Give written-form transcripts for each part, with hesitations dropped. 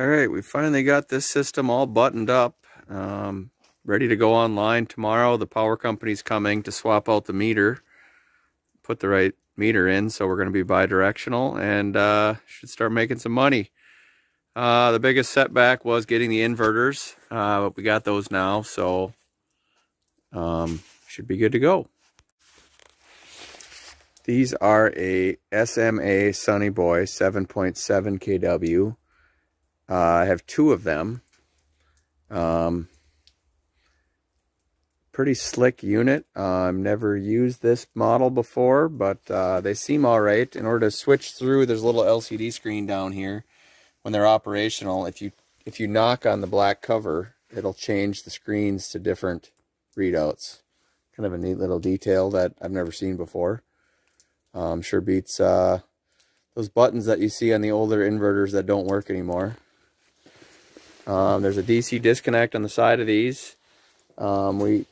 All right, we finally got this system all buttoned up, ready to go online tomorrow. The power company's coming to swap out the meter, put the right meter in, so we're going to be bi-directional and should start making some money. The biggest setback was getting the inverters, but we got those now, so should be good to go. These are a SMA Sunny Boy 7.7 kW. I have two of them. Pretty slick unit. I've never used this model before, but they seem all right. In order to switch through, there's a little LCD screen down here. When they're operational, if you knock on the black cover, it'll change the screens to different readouts. Kind of a neat little detail that I've never seen before. Sure beats those buttons that you see on the older inverters that don't work anymore. There's a DC disconnect on the side of these. Most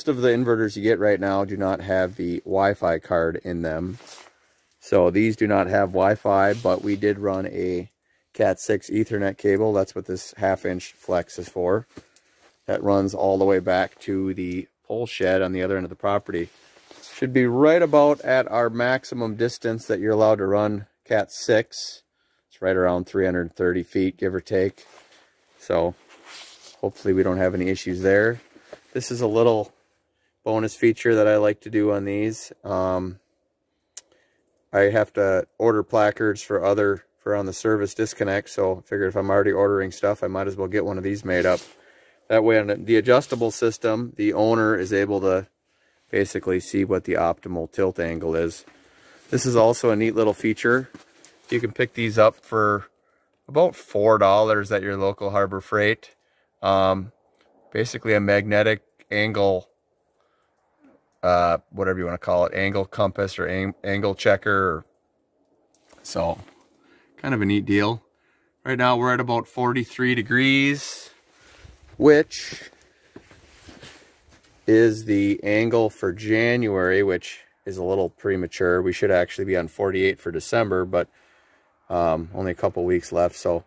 of the inverters you get right now do not have the Wi-Fi card in them. So these do not have Wi-Fi, but we did run a Cat 6 Ethernet cable. That's what this 1/2-inch flex is for. That runs all the way back to the pole shed on the other end of the property. Should be right about at our maximum distance that you're allowed to run Cat 6. It's right around 330 feet, give or take. So hopefully we don't have any issues there. This is a little bonus feature that I like to do on these. I have to order placards for on the service disconnect, so I figured if I'm already ordering stuff, I might as well get one of these made up. That way on the adjustable system, the owner is able to basically see what the optimal tilt angle is. This is also a neat little feature. You can pick these up for about $4 at your local Harbor Freight. Basically a magnetic angle, whatever you want to call it, angle compass or angle checker. So kind of a neat deal. Right now we're at about 43 degrees, which is the angle for January, which is a little premature. We should actually be on 48 for December, but only a couple weeks left, so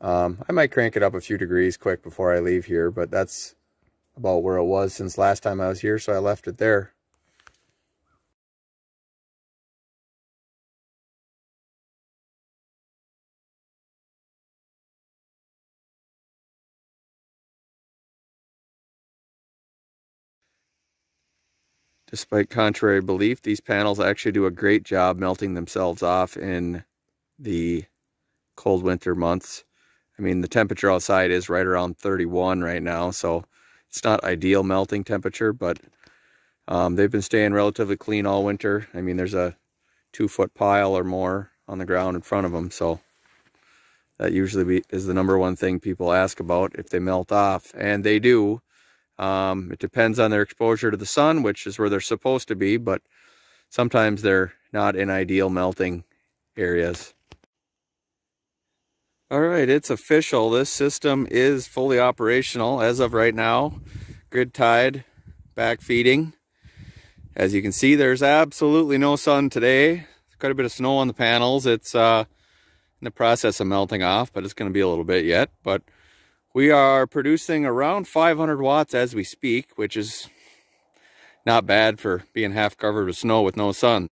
I might crank it up a few degrees quick before I leave here, but that's about where it was since last time I was here, so I left it there. Despite contrary belief, these panels actually do a great job melting themselves off in the cold winter months. I mean, the temperature outside is right around 31 right now, so it's not ideal melting temperature, but they've been staying relatively clean all winter. I mean, there's a 2-foot pile or more on the ground in front of them, so that usually is the #1 thing people ask about if they melt off, and they do. It depends on their exposure to the sun, which is where they're supposed to be, but sometimes they're not in ideal melting areas. All right, it's official. This system is fully operational as of right now. Grid tied, back feeding. As you can see, there's absolutely no sun today. There's quite a bit of snow on the panels. It's in the process of melting off, but it's going to be a little bit yet. But we are producing around 500 watts as we speak, which is not bad for being half covered with snow with no sun.